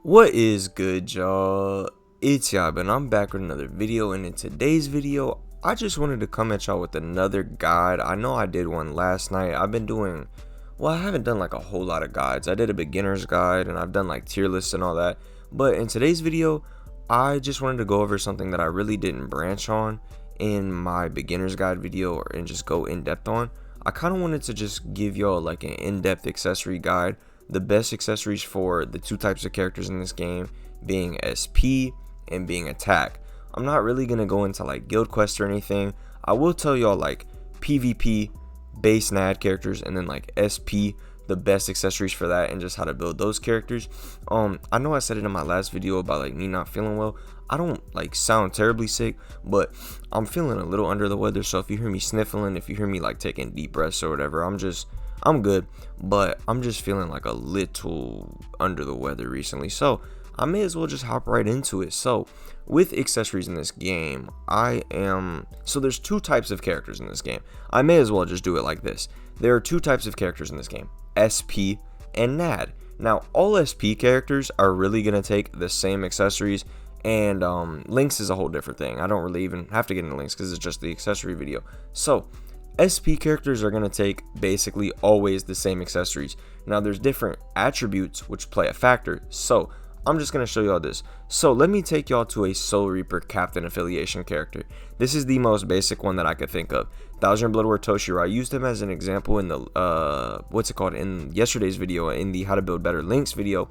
What is good, y'all? It's Yab, and I'm back with another video. And in today's video, I just wanted to come at y'all with another guide. I know I did one last night. I haven't done like a whole lot of guides. I did a beginner's guide, and I've done like tier lists and all that. But in today's video, I just wanted to go over something that I really didn't branch on in my beginner's guide video and just go in depth on. I kind of wanted to just give y'all like an in-depth accessory guide, the best accessories for the two types of characters in this game, being SP and being attack. I'm not really gonna go into like guild quest or anything. I will tell y'all like PvP base NAD characters, and then like SP, the best accessories for that, and just how to build those characters. I know I said it in my last video about like me not feeling well. I don't like sound terribly sick, but I'm feeling a little under the weather. So if you hear me sniffling, if you hear me like taking deep breaths or whatever, I'm good, but I'm just feeling like a little under the weather recently. So I may as well just hop right into it. So with accessories in this game, there's two types of characters in this game. I may as well just do it like this. There are two types of characters in this game, SP and NAD. Now all SP characters are really going to take the same accessories, and links is a whole different thing. I don't really even have to get into links because it's just the accessory video. So SP characters are going to take basically always the same accessories. Now there's different attributes which play a factor, so I'm just going to show y'all this. So let me take y'all to a Soul Reaper Captain Affiliation character. This is the most basic one that I could think of. Thousand Blood War Toshiro. I used him as an example in the in yesterday's video, in the How to Build Better Links video,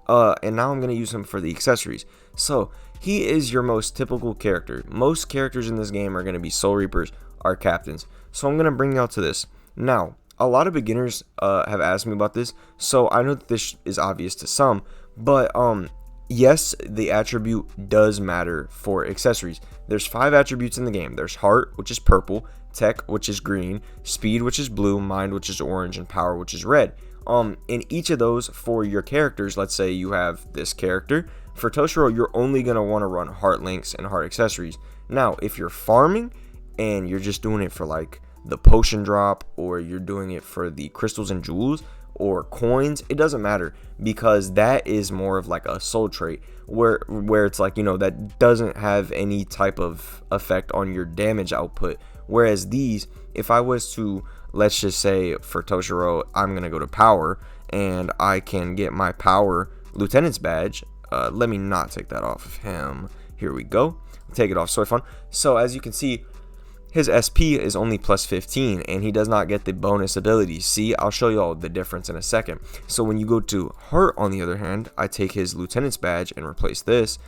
and now I'm going to use him for the accessories. So he is your most typical character. Most characters in this game are going to be Soul Reapers, are captains. So I'm going to bring y'all to this. Now, a lot of beginners have asked me about this, so I know that this is obvious to some, but yes, the attribute does matter for accessories. There's 5 attributes in the game. There's Heart, which is purple, Tech, which is green, Speed, which is blue, Mind, which is orange, and Power, which is red. In each of those, for your characters, let's say you have this character. For Toshiro, you're only going to want to run Heart links and Heart accessories. Now, if you're farming and you're just doing it for like the potion drop, or you're doing it for the crystals and jewels or coins, it doesn't matter, because that is more of like a soul trait where it's like, you know, that doesn't have any type of effect on your damage output. Whereas these, if I was to, let's just say for Toshiro, I'm gonna go to power and I can get my power lieutenant's badge. Let me not take that off of him. Here we go. Take it off. So fun. So as you can see, his SP is only plus 15, and he does not get the bonus abilities. See, I'll show you all the difference in a second. So when you go to Heart, on the other hand, I take his lieutenant's badge and replace this.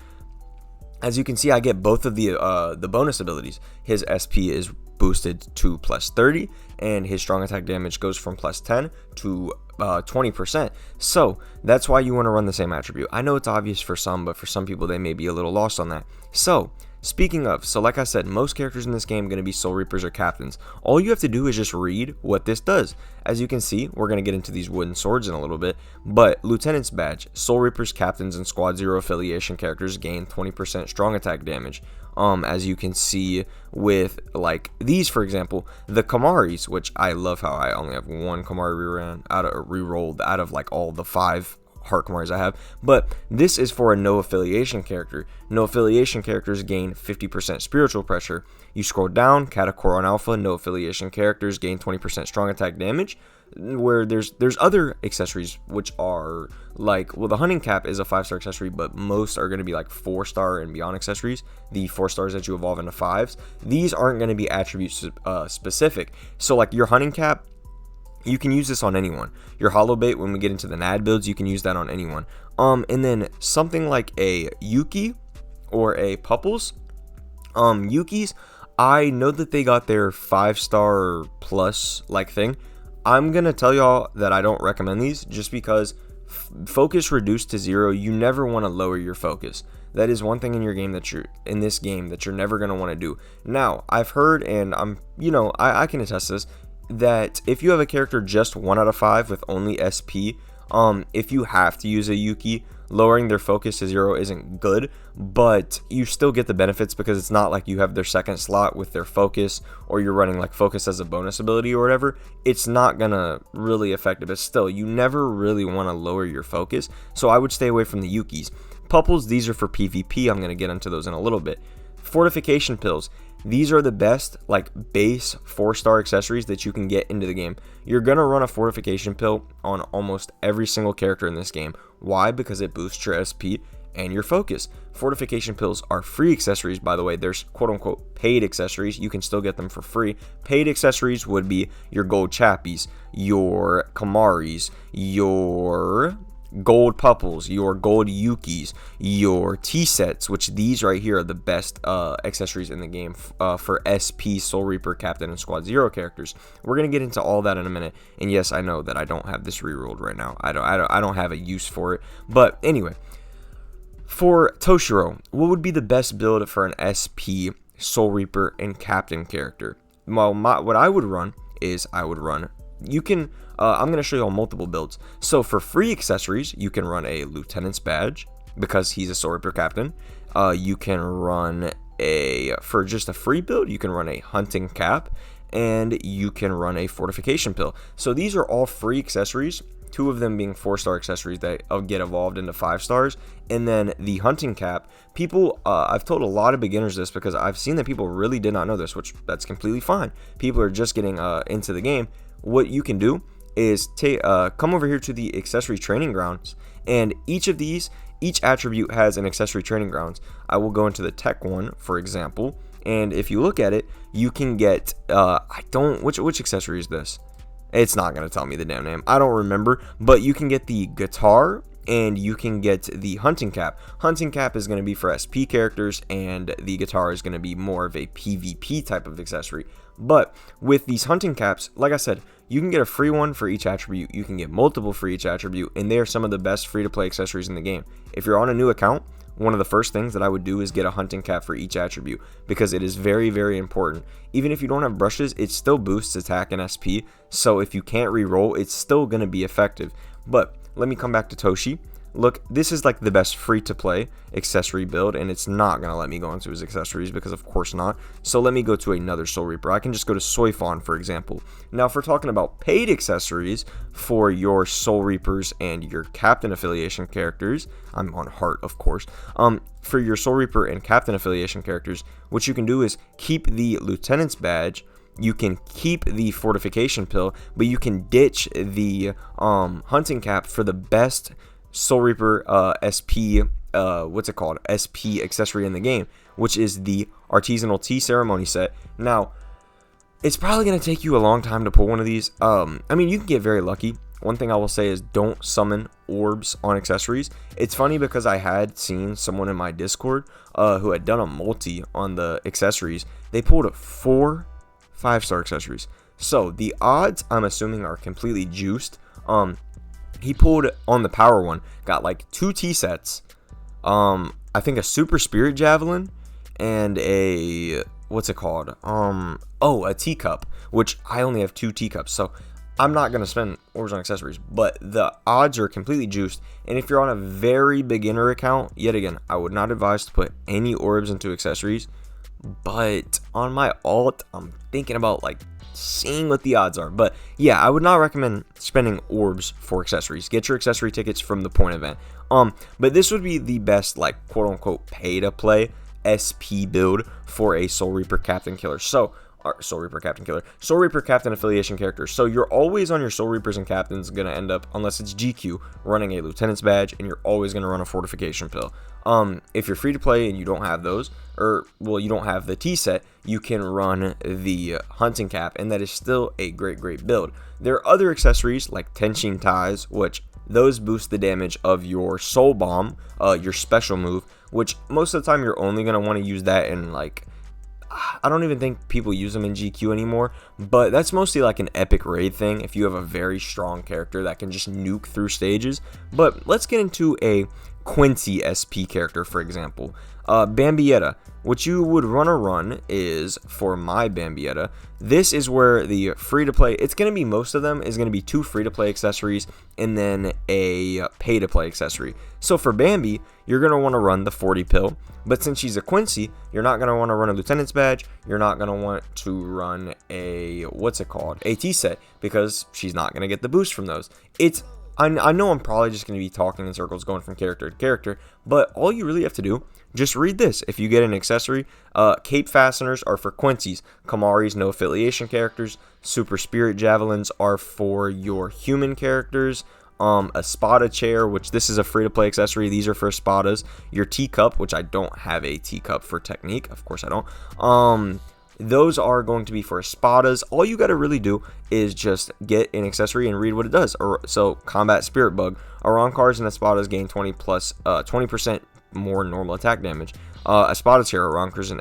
As you can see, I get both of the bonus abilities. His SP is boosted to plus 30, and his strong attack damage goes from plus 10 to 20%. So that's why you want to run the same attribute. I know it's obvious for some, but for some people they may be a little lost on that. So speaking of, so like I said, most characters in this game are going to be Soul Reapers or Captains. All you have to do is just read what this does. As you can see, we're going to get into these wooden swords in a little bit, but Lieutenant's Badge, Soul Reapers, Captains, and Squad 0 affiliation characters gain 20% strong attack damage. As you can see with like these, for example, the Kamaris, which I love how I only have one Kamari rerolled out of like all the 5 Heart Kamaris I have, but this is for a no affiliation character. No affiliation characters gain 50% spiritual pressure. You scroll down, Katakura Alpha, no affiliation characters gain 20% strong attack damage. Where there's other accessories which are like, well, the hunting cap is a 5-star accessory, but most are going to be like 4-star and beyond accessories, the 4 stars that you evolve into 5s. These aren't going to be attribute specific. So like your hunting cap, you can use this on anyone. Your hollow bait, when we get into the NAD builds, you can use that on anyone. And then something like a Yuki or a Pupples. Yukis, I know that they got their 5-star plus like thing. I'm gonna tell y'all that I don't recommend these, just because focus reduced to 0, you never want to lower your focus. That is one thing in your game that you're never gonna want to do. Now, I've heard, and I can attest to this, that if you have a character just 1 out of 5 with only SP, if you have to use a Yuki, lowering their focus to 0 isn't good, but you still get the benefits because it's not like you have their second slot with their focus, or you're running like focus as a bonus ability or whatever. It's not gonna really affect it, but still, you never really want to lower your focus, so I would stay away from the Yukis. Pupples, these are for PvP. I'm going to get into those in a little bit. Fortification pills. These are the best like base 4-star accessories that you can get into the game. You're going to run a fortification pill on almost every single character in this game. Why? Because it boosts your SP and your focus. Fortification pills are free accessories, by the way. There's quote-unquote paid accessories. You can still get them for free. Paid accessories would be your gold chappies, your Kamaris, your gold Pupples, your gold Yukis, your T-sets, which these right here are the best accessories in the game for SP, Soul Reaper, Captain, and Squad 0 characters. We're going to get into all that in a minute, and yes, I know that I don't have this rerolled right now. I don't have a use for it, but anyway, for Toshiro, what would be the best build for an SP, Soul Reaper, and Captain character? Well, what I would run is you can I'm going to show you all multiple builds. So for free accessories, you can run a Lieutenant's Badge because he's a Soul Reaper Captain. You can run for just a free build, you can run a Hunting Cap, and you can run a Fortification Pill. So these are all free accessories, 2 of them being 4-star accessories that get evolved into 5 stars. And then the Hunting Cap, people, I've told a lot of beginners this because I've seen that people really did not know this, which that's completely fine. People are just getting into the game. What you can do is come over here to the accessory training grounds, and each attribute has an accessory training grounds. I will go into the tech one, for example, and if you look at it, you can get which accessory is this? It's not going to tell me the damn name. I don't remember, but you can get the guitar and you can get the Hunting Cap. Hunting Cap is going to be for SP characters, and the guitar is going to be more of a PvP type of accessory. But with these Hunting Caps, like I said, you can get a free one for each attribute. You can get multiple for each attribute, and they are some of the best free-to-play accessories in the game. If you're on a new account, one of the first things that I would do is get a Hunting Cap for each attribute, because it is very, very important. Even if you don't have brushes, it still boosts attack and SP, so if you can't reroll, it's still going to be effective. But let me come back to Toshi. Look, this is like the best free-to-play accessory build, and it's not going to let me go into his accessories because of course not. So let me go to another Soul Reaper. I can just go to Soifon, for example. Now, if we're talking about paid accessories for your Soul Reapers and your Captain Affiliation characters, I'm on Heart, of course. For your Soul Reaper and Captain Affiliation characters, what you can do is keep the Lieutenant's Badge. You can keep the Fortification Pill, but you can ditch the Hunting Cap for the best Soul Reaper SP, SP accessory in the game, which is the Artisanal Tea Ceremony set. Now, it's probably going to take you a long time to pull one of these. I mean, you can get very lucky. One thing I will say is don't summon orbs on accessories. It's funny because I had seen someone in my Discord who had done a multi on the accessories. They pulled 4 5-star accessories. So the odds, I'm assuming, are completely juiced. He pulled on the power one, got like 2 T-sets, I think a Super Spirit Javelin, and a, a teacup, which I only have 2 teacups, so I'm not going to spend orbs on accessories, but the odds are completely juiced. And if you're on a very beginner account, yet again, I would not advise to put any orbs into accessories, but on my alt, I'm thinking about like seeing what the odds are. But yeah, I would not recommend spending orbs for accessories. Get your accessory tickets from the point event. But this would be the best, like, quote unquote pay to play SP build for a Soul Reaper Captain Killer. Soul Reaper Captain Affiliation character. So you're always on your Soul Reapers and Captains gonna end up, unless it's GQ, running a Lieutenant's Badge, and you're always gonna run a Fortification Pill. If you're free to play and you don't have those, you don't have the T set, you can run the Hunting Cap, and that is still a great build. There are other accessories like Tenshin Ties, which those boost the damage of your Soul Bomb, your special move, which most of the time you're only gonna want to use that in, like, I don't even think people use them in GQ anymore, but that's mostly like an epic raid thing if you have a very strong character that can just nuke through stages. But let's get into a Quincy SP character, for example. Bambietta, what you would run is, for my Bambietta, this is where the free-to-play, it's going to be, most of them is going to be 2 free-to-play accessories and then a pay-to-play accessory. So for Bambi, you're going to want to run the 40 pill, but since she's a Quincy, you're not going to want to run a Lieutenant's Badge, you're not going to want to run a, what's it called, AT set, because she's not going to get the boost from those. I know I'm probably just going to be talking in circles, going from character to character, but all you really have to do, just read this. If you get an accessory, Cape Fasteners are for Quincy's, Kamari's no affiliation characters, Super Spirit Javelins are for your human characters, a Spada Chair, which this is a free-to-play accessory, these are for Spadas, your Teacup, which I don't have a Teacup for Technique, of course I don't, those are going to be for Spadas. All you got to really do is just get an accessory and read what it does. So, Combat Spirit Bug. Arankars and Espadas gain 20% more normal attack damage. Espada Chair, Arankars and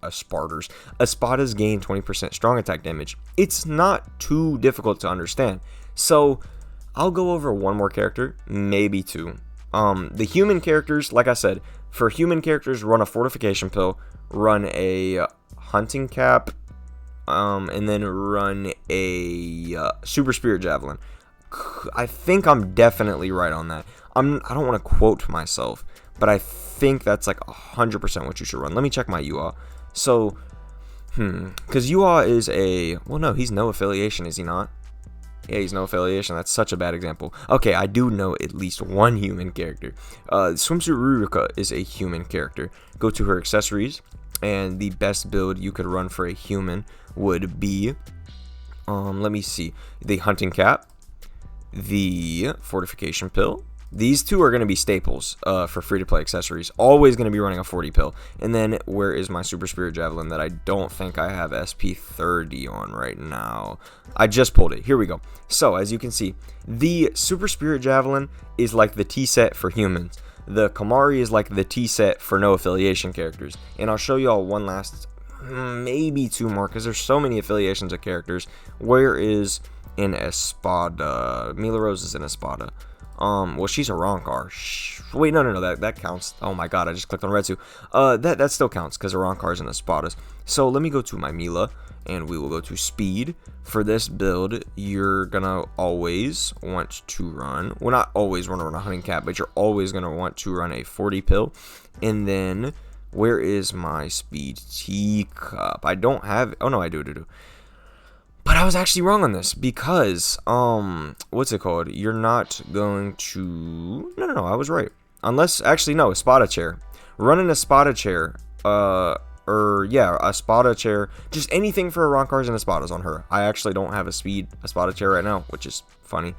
Espadas gain 20% strong attack damage. It's not too difficult to understand. So, I'll go over one more character, maybe 2. The human characters, like I said, for human characters, run a Fortification Pill, run a Hunting Cap, and then run a Super Spirit Javelin. I think I'm definitely right on that. I don't want to quote myself, but I think that's like 100% what you should run. Let me check my UA. So, because UA is a, well, no, he's no affiliation, is he not? Yeah, he's no affiliation. That's such a bad example. Okay, I do know at least one human character. Swimsuit Ruruka is a human character. Go to her accessories, and the best build you could run for a human would be, let me see, the Hunting Cap, the Fortification Pill. These 2 are going to be staples for free-to-play accessories. Always going to be running a 40 pill. And then, where is my Super Spirit Javelin that I don't think I have SP30 on right now? I just pulled it. Here we go. So, as you can see, the Super Spirit Javelin is like the T-set for humans. The Kamari is like the T-set for no affiliation characters. And I'll show you all one last, maybe 2 more, because there's so many affiliations of characters. Where is an Espada? Mila Rose is an Espada. Well, she's a Rankar. Wait, no, that counts. Oh my god, I just clicked on Retsu. That still counts, because Rankars and Espadas. So, let me go to my Mila, and we will go to Speed. For this build, you're gonna always want to run, well, not always want to run a Hunting Cap, but you're always gonna want to run a 40 pill. And then, where is my Speed Teacup? I don't have, oh no, I do. But I was actually wrong on this, because, what's it called? You're not going to, no, I was right. Unless, actually, no, Espada Chair. Running a Espada Chair, a Spada Chair, just anything for Rankars and Espadas on her. I actually don't have a Spada Chair right now, which is funny.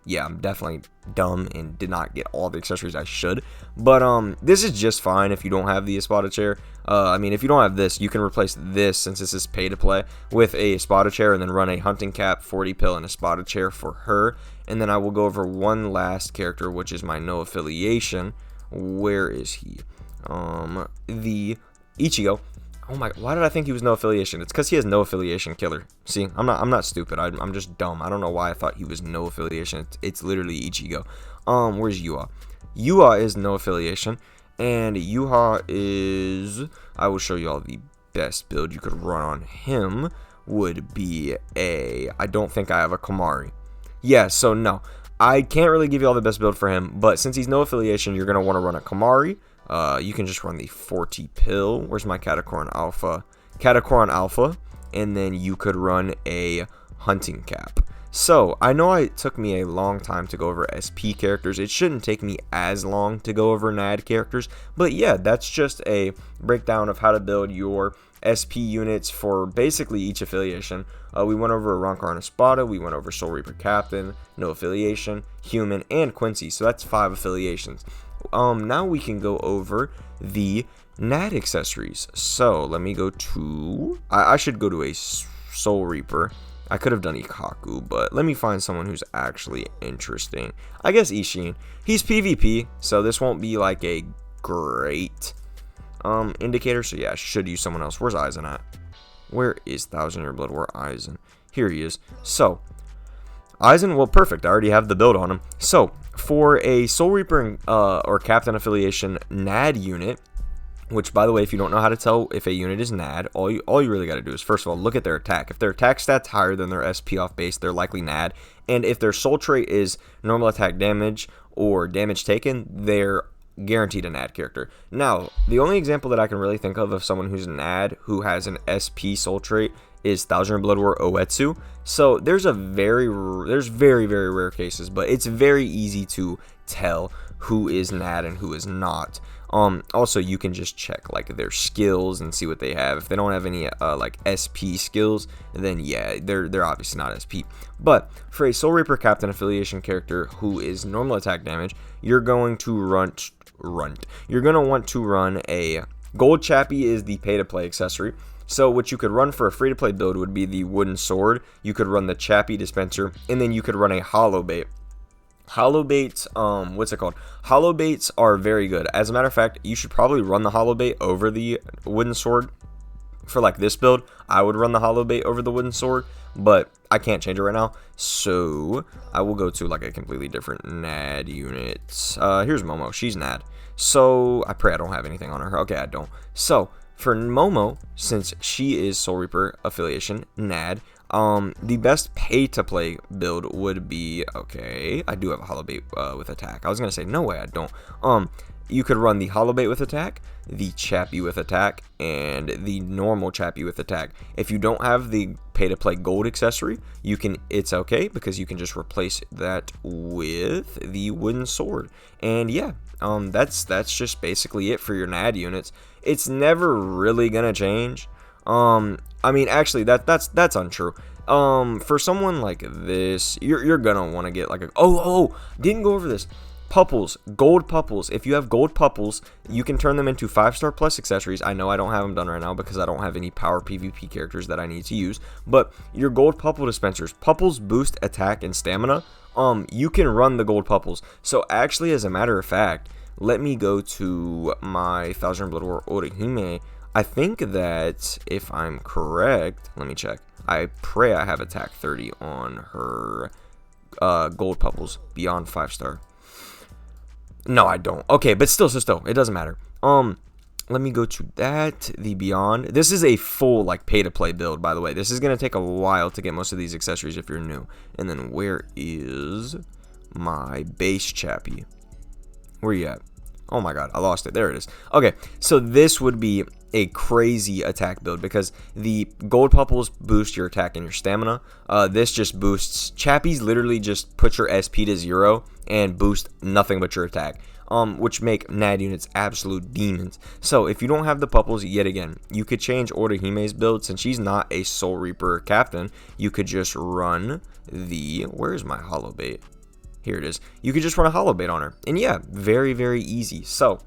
Yeah, I'm definitely dumb and did not get all the accessories I should. But, this is just fine if you don't have the Espada Chair. I mean, if you don't have this, you can replace this, since this is pay to play, with a Espada Chair and then run a Hunting Cap, 40 pill, and a Espada Chair for her. And then I will go over one last character, which is my no affiliation. Where is he? The Ichigo. Oh my, why did I think he was no affiliation? It's because he has no affiliation killer. See, I'm not stupid. I'm just dumb. I don't know why I thought he was no affiliation. It's literally Ichigo. Where's Yuha? Yuha is no affiliation. And Yuha is, I will show you all the best build you could run on him would be a, I don't think I have a Kamari. Yeah, so no. I can't really give you all the best build for him, but since he's no affiliation, you're going to want to run a Kamari. You can just run the 40 pill. Where's my Catacoran Alpha? Catacoran Alpha. And then you could run a Hunting Cap. So, I know it took me a long time to go over SP characters. It shouldn't take me as long to go over NAD characters. But yeah, that's just a breakdown of how to build your SP units for basically each affiliation. We went over a Rankar and Espada. We went over Soul Reaper Captain, no affiliation, human, and Quincy. So that's 5 affiliations. Now we can go over the NAD accessories. So let me go to, I should go to a Soul Reaper. I could have done Ikaku, but let me find someone who's actually interesting. I guess Ishin. He's PvP, so this won't be like a great indicator. So yeah, I should use someone else. Where's Aizen at? Where is 1000-Year Blood? Where Aizen? Here he is. So Aizen, well, perfect. I already have the build on him. So For a Soul Reaper or Captain Affiliation NAD unit, which, by the way, if you don't know how to tell if a unit is NAD, all you really got to do is, first of all, look at their attack. If their attack stat's higher than their SP off base, they're likely NAD. And if their soul trait is normal attack damage or damage taken, they're guaranteed a NAD character. Now, the only example that I can really think of someone who's NAD who has an SP soul trait is Thousand Blood War Oetsu. So there's very rare cases, but it's very easy to tell who is NAD and who is not. Also, you can just check like their skills and see what they have. If they don't have any like SP skills, then yeah, they're obviously not SP. But for a Soul Reaper Captain Affiliation character who is normal attack damage, you're going to You're gonna want to run a Gold Chappie is the pay to play accessory. So what you could run for a free to play build would be the wooden sword. You could run the Chappie dispenser, and then you could run a hollow bait. Hollow baits, what's it called? Hollow baits are very good. As a matter of fact, you should probably run the hollow bait over the wooden sword. For like this build, I would run the hollow bait over the wooden sword, but I can't change it right now. So I will go to like a completely different NAD unit. Here's Momo. She's NAD. So I pray I don't have anything on her. Okay, I don't. So for Momo, since she is Soul Reaper Affiliation NAD, the best pay to play build would be, okay, I do have a hollow bait with attack. I was gonna say no way I don't. You could run the hollow bait with attack, the Chappie with attack, and the normal Chappie with attack. If you don't have the pay to play gold accessory, it's okay, because you can just replace that with the wooden sword. And yeah, that's just basically it for your NAD units. It's never really gonna change. I mean, actually, that's untrue. For someone like this, you're gonna want to get like didn't go over this. Pupples, gold pupples. If you have gold pupples, you can turn them into 5-star plus accessories. I know I don't have them done right now because I don't have any power PvP characters that I need to use. But your gold puppel dispensers, pupples boost attack and stamina. You can run the gold pupples. So actually, as a matter of fact, let me go to my Thousand Blood War Orihime. I think that if I'm correct, let me check. I pray I have attack 30 on her gold pupples beyond 5-star. No, I don't. Okay, but still, it doesn't matter. Let me go to that, the beyond. This is a full like pay to play build, by the way. This is gonna take a while to get most of these accessories if you're new. And then where is my base Chappie? Where you at? Oh my god, I lost it. There it is. Okay, so this would be a crazy attack build because the gold pupples boost your attack and your stamina. This just boosts. Chappies literally just put your SP to 0 and boost nothing but your attack, which make NAD units absolute demons. So if you don't have the pupples, yet again, you could change Orihime's build. Since she's not a Soul Reaper captain, you could just run the, where's my hollow bait? Here it is. You could just run a hollow bait on her. And yeah, very, very easy. So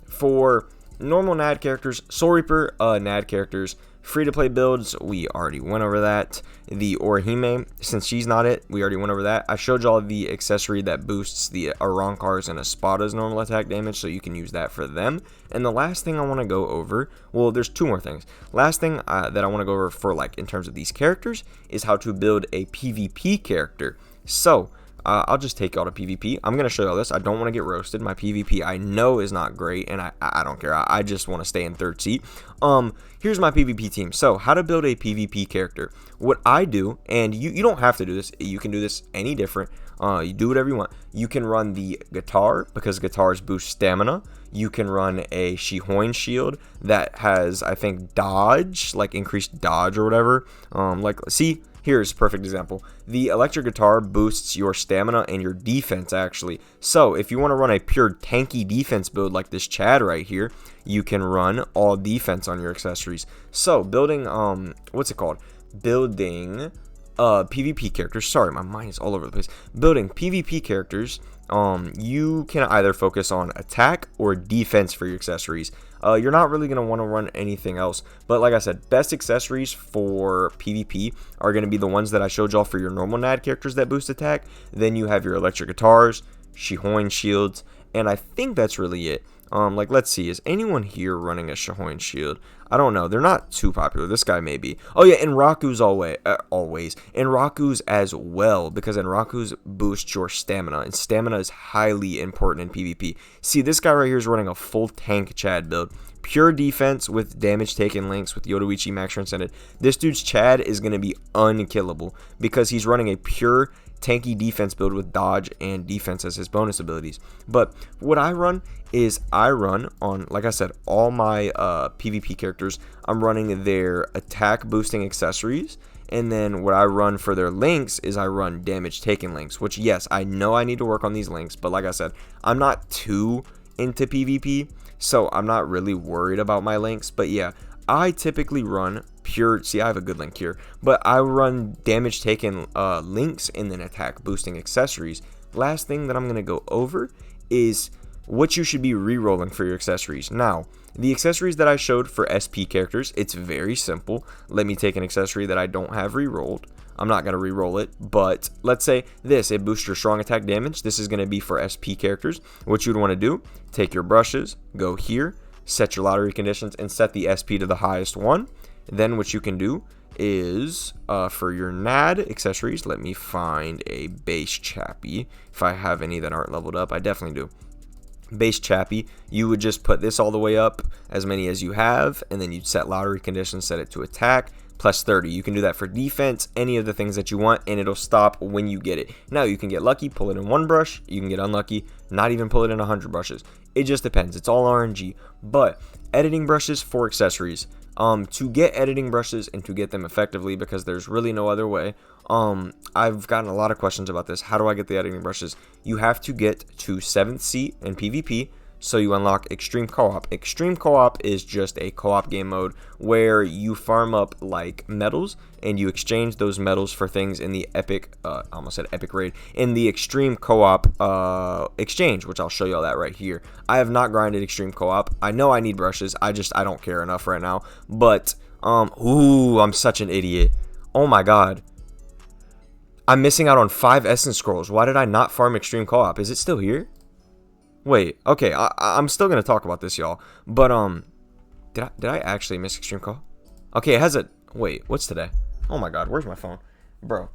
for normal NAD characters, Soul Reaper NAD characters, free to play builds, we already went over that. The Orihime, since she's not it, we already went over that. I showed y'all the accessory that boosts the Arankars and Espada's normal attack damage, so you can use that for them. And the last thing I want to go over, well, there's two more things. Last thing that I want to go over for like in terms of these characters is how to build a PvP character. So I'll just take y'all to PvP. I'm going to show y'all this. I don't want to get roasted. My PvP I know is not great, and I don't care. I just want to stay in third seat. Here's my PvP team. So, how to build a PvP character. What I do, and you don't have to do this. You can do this any different. You do whatever you want. You can run the guitar, because guitars boost stamina. You can run a Shihoin shield that has, I think, dodge, like increased dodge or whatever. See, here's a perfect example. The electric guitar boosts your stamina and your defense, actually. So if you want to run a pure tanky defense build like this Chad right here, you can run all defense on your accessories. So building, what's it called? Building PvP characters. Sorry, my mind is all over the place. Building PvP characters, you can either focus on attack or defense for your accessories. You're not really going to want to run anything else. But like I said, best accessories for PvP are going to be the ones that I showed y'all for your normal NAD characters that boost attack. Then you have your electric guitars, Shihoin shields, and I think that's really it. Like, let's see, is anyone here running a Shohoin shield? I don't know. They're not too popular. This guy may be. Oh yeah, and Raku's always. And Raku's as well, because Raku's boosts your stamina, and stamina is highly important in PvP. See, this guy right here is running a full tank Chad build. Pure defense with damage taken links with Yoruichi Max Transcended. This dude's Chad is going to be unkillable because he's running a pure tanky defense build with dodge and defense as his bonus abilities. But what I run is I run on, like I said, all my PvP characters. I'm running their attack boosting accessories, and then what I run for their links is I run damage taken links, which, yes, I know I need to work on these links, but like I said, I'm not too into PvP, so I'm not really worried about my links. But yeah, I typically run pure, see, I have a good link here, but I run damage taken links and then attack boosting accessories. Last thing that I'm going to go over is what you should be re-rolling for your accessories. Now, the accessories that I showed for SP characters, it's very simple. Let me take an accessory that I don't have re-rolled. I'm not going to re-roll it, but let's say this, it boosts your strong attack damage. This is going to be for SP characters. What you'd want to do, take your brushes, go here, set your lottery conditions, and set the SP to the highest one. Then what you can do is, for your NAD accessories, let me find a base Chappie. If I have any that aren't leveled up, I definitely do. Base Chappie, you would just put this all the way up, as many as you have, and then you'd set lottery conditions, set it to attack, plus 30. You can do that for defense, any of the things that you want, and it'll stop when you get it. Now, you can get lucky, pull it in one brush. You can get unlucky, not even pull it in 100 brushes. It just depends. It's all RNG. But editing brushes for accessories. To get editing brushes and to get them effectively, because there's really no other way. I've gotten a lot of questions about this. How do I get the editing brushes? You have to get to 7th seat in PvP, so you unlock Extreme Co-op. Extreme Co-op is just a co-op game mode where you farm up like medals and you exchange those medals for things in the epic, I almost said epic raid, in the Extreme Co-op exchange, which I'll show you all that right here. I have not grinded Extreme Co-op. I know I need brushes. I don't care enough right now. But, ooh, I'm such an idiot. Oh my god. I'm missing out on 5 Essence Scrolls. Why did I not farm Extreme Co-op? Is it still here? Wait, okay, I'm still gonna talk about this, y'all. But did I actually miss Extreme Co-op? Okay, it has a, wait, what's today? Oh my god, where's my phone, bro?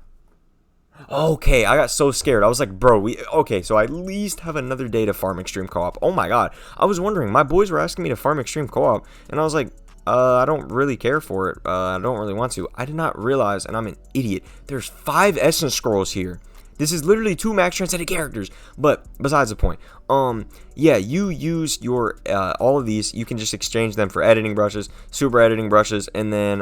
Okay, I got so scared. I was like, bro, okay, so I at least have another day to farm Extreme Co-op. Oh my god, I was wondering. My boys were asking me to farm Extreme Co-op, and I was like, I don't really care for it. I don't really want to. I did not realize, and I'm an idiot, there's 5 Essence Scrolls here. This is literally 2 max transcended characters. But besides the point, yeah, you use your all of these. You can just exchange them for editing brushes, super editing brushes, and then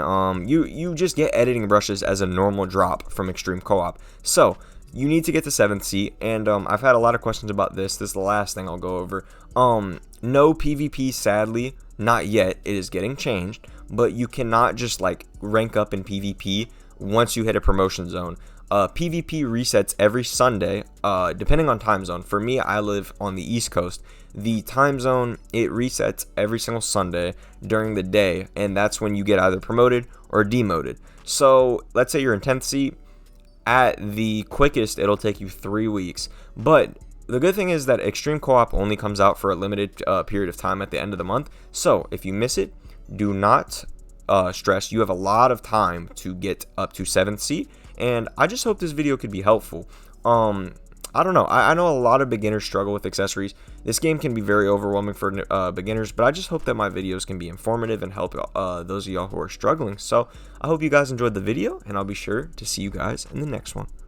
you just get editing brushes as a normal drop from Extreme Co-op. So you need to get to 7th seat, and I've had a lot of questions about this. This is the last thing I'll go over. No PvP, sadly, not yet. It is getting changed, but you cannot just like rank up in PvP once you hit a promotion zone. PvP resets every Sunday, depending on time zone. For me, I live on the East Coast. The time zone, it resets every single Sunday during the day, and that's when you get either promoted or demoted. So let's say you're in 10th seat. At the quickest, it'll take you 3 weeks. But the good thing is that Extreme Co-op only comes out for a limited period of time at the end of the month. So if you miss it, do not stress. You have a lot of time to get up to 7th seat. And I just hope this video could be helpful. I don't know. I know a lot of beginners struggle with accessories. This game can be very overwhelming for beginners, but I just hope that my videos can be informative and help those of y'all who are struggling. So I hope you guys enjoyed the video, and I'll be sure to see you guys in the next one.